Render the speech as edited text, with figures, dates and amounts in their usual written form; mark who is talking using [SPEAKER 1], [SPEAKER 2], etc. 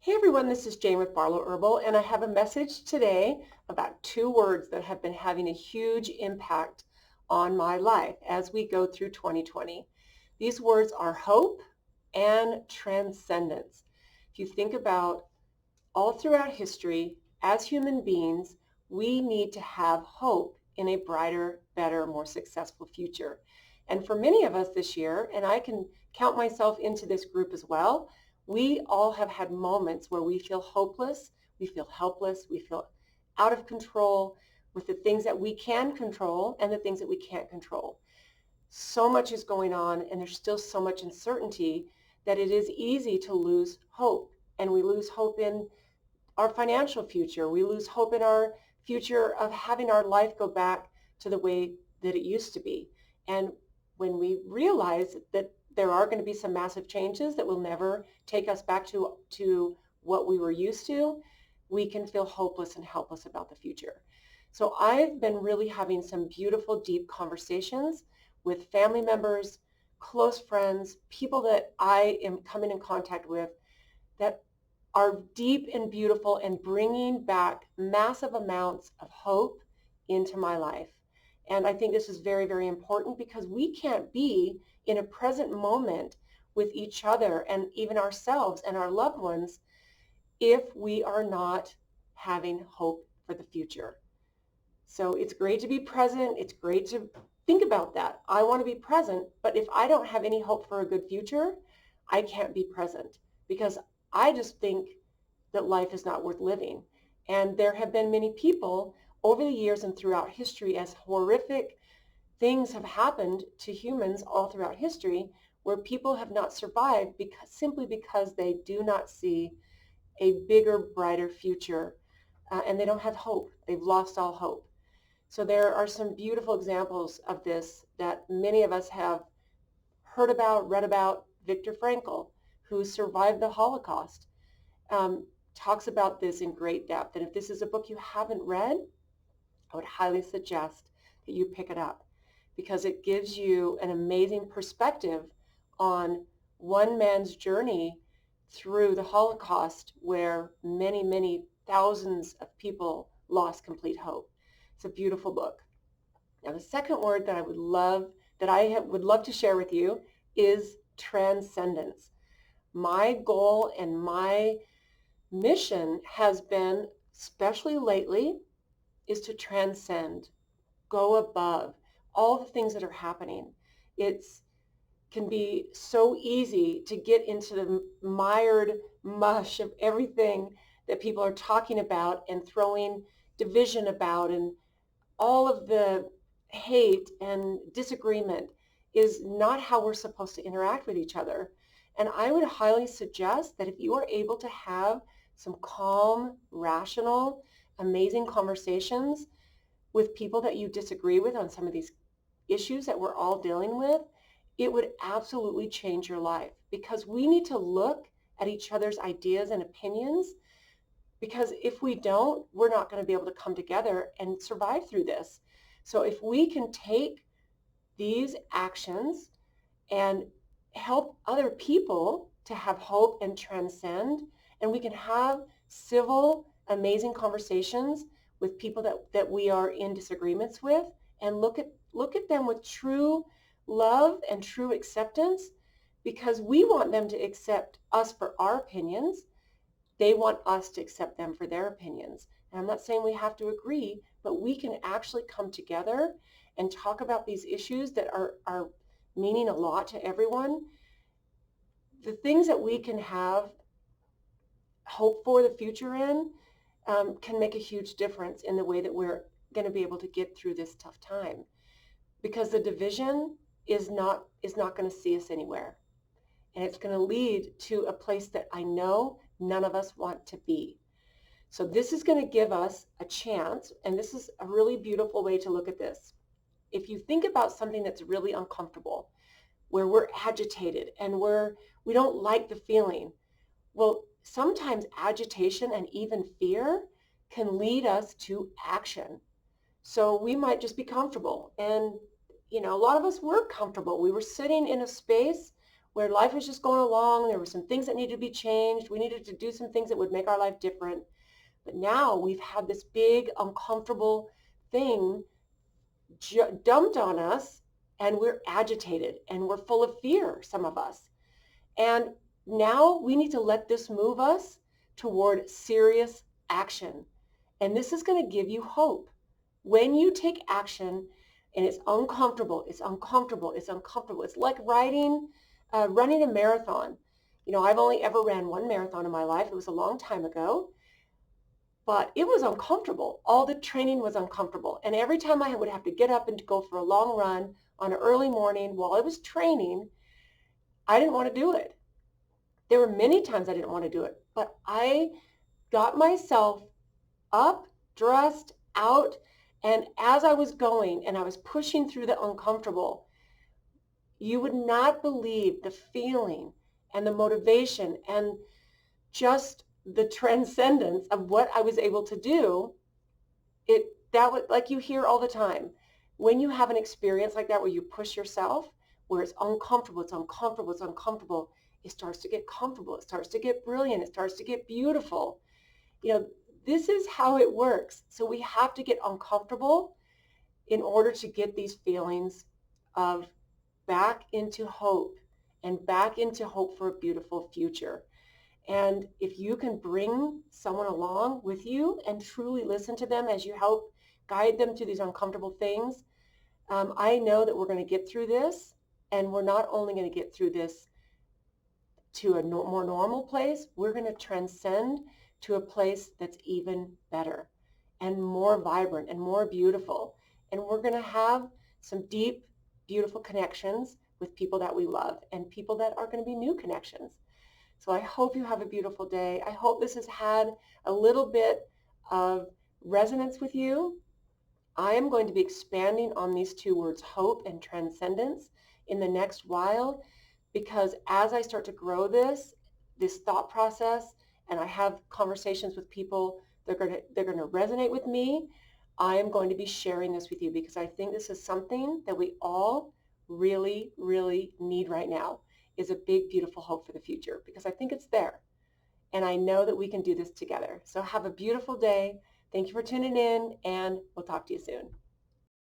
[SPEAKER 1] Hey everyone, this is Jane with Barlow Herbal, and I have a message today about two words that have been having a huge impact on my life as we go through 2020. These words are hope and transcendence. If you think about all throughout history, as human beings, we need to have hope in a brighter, better, more successful future. And for many of us this year, and I can count myself into this group as well, we all have had moments where we feel hopeless, we feel helpless, we feel out of control with the things that we can control and the things that we can't control. So much is going on and there's still so much uncertainty that it is easy to lose hope. And we lose hope in our financial future. We lose hope in our future of having our life go back to the way that it used to be. And when we realize that there are going to be some massive changes that will never take us back to what we were used to, we can feel hopeless and helpless about the future. So I've been really having some beautiful, deep conversations with family members, close friends, people that I am coming in contact with that are deep and beautiful and bringing back massive amounts of hope into my life. And I think this is very, very important because we can't be in a present moment with each other and even ourselves and our loved ones if we are not having hope for the future. So it's great to be present. It's great to think about that. I want to be present, but if I don't have any hope for a good future, I can't be present because I just think that life is not worth living. And there have been many people over the years and throughout history, as horrific things have happened to humans all throughout history, where people have not survived simply because they do not see a bigger, brighter future, and they don't have hope. They've lost all hope. So there are some beautiful examples of this that many of us have heard about, read about. Viktor Frankl, who survived the Holocaust, talks about this in great depth. And if this is a book you haven't read, I would highly suggest that you pick it up because it gives you an amazing perspective on one man's journey through the Holocaust where many, many thousands of people lost complete hope. It's a beautiful book. Now, the second word that I would love to share with you is transcendence. My goal and my mission has been, especially lately, is to transcend, go above all the things that are happening. It can be so easy to get into the mired mush of everything that people are talking about and throwing division about, and all of the hate and disagreement is not how we're supposed to interact with each other. And I would highly suggest that if you are able to have some calm, rational, amazing conversations with people that you disagree with on some of these issues that we're all dealing with, it would absolutely change your life because we need to look at each other's ideas and opinions, because if we don't, we're not going to be able to come together and survive through this. So if we can take these actions and help other people to have hope and transcend, and we can have civil, amazing conversations with people that we are in disagreements with, and look at them with true love and true acceptance, because we want them to accept us for our opinions. They want us to accept them for their opinions. And I'm not saying we have to agree, but we can actually come together and talk about these issues that are meaning a lot to everyone. The things that we can have hope for the future in can make a huge difference in the way that we're going to be able to get through this tough time. Because the division is not going to see us anywhere. And it's going to lead to a place that I know none of us want to be. So this is going to give us a chance, and this is a really beautiful way to look at this. If you think about something that's really uncomfortable, where we're agitated and we don't like the feeling, well, sometimes agitation and even fear can lead us to action. So we might just be comfortable. And, a lot of us were comfortable. We were sitting in a space where life was just going along. There were some things that needed to be changed. We needed to do some things that would make our life different. But now we've had this big, uncomfortable thing dumped on us, and we're agitated and we're full of fear, some of us. And now we need to let this move us toward serious action. And this is going to give you hope. When you take action and it's uncomfortable, it's uncomfortable, it's uncomfortable. It's like running a marathon. You know, I've only ever ran one marathon in my life. It was a long time ago, but it was uncomfortable. All the training was uncomfortable. And every time I would have to get up and go for a long run on an early morning while I was training, I didn't want to do it. There were many times I didn't want to do it, but I got myself up, dressed, out, and as I was going and I was pushing through the uncomfortable, you would not believe the feeling and the motivation and just the transcendence of what I was able to do. That would, like you hear all the time, when you have an experience like that where you push yourself, where it's uncomfortable, it's uncomfortable, it's uncomfortable, it starts to get comfortable, it starts to get brilliant, it starts to get beautiful. You know, this is how it works. So we have to get uncomfortable in order to get these feelings of back into hope and back into hope for a beautiful future. And if you can bring someone along with you and truly listen to them as you help guide them through these uncomfortable things, I know that we're going to get through this. And we're not only going to get through this to a more normal place, we're going to transcend to a place that's even better and more vibrant and more beautiful. And we're going to have some deep, beautiful connections with people that we love and people that are going to be new connections. So I hope you have a beautiful day. I hope this has had a little bit of resonance with you. I am going to be expanding on these two words, hope and transcendence, in the next while, because as I start to grow this thought process, and I have conversations with people, they're going to resonate with me. I am going to be sharing this with you because I think this is something that we all really, really need right now, is a big, beautiful hope for the future, because I think it's there. And I know that we can do this together. So have a beautiful day. Thank you for tuning in, and we'll talk to you soon.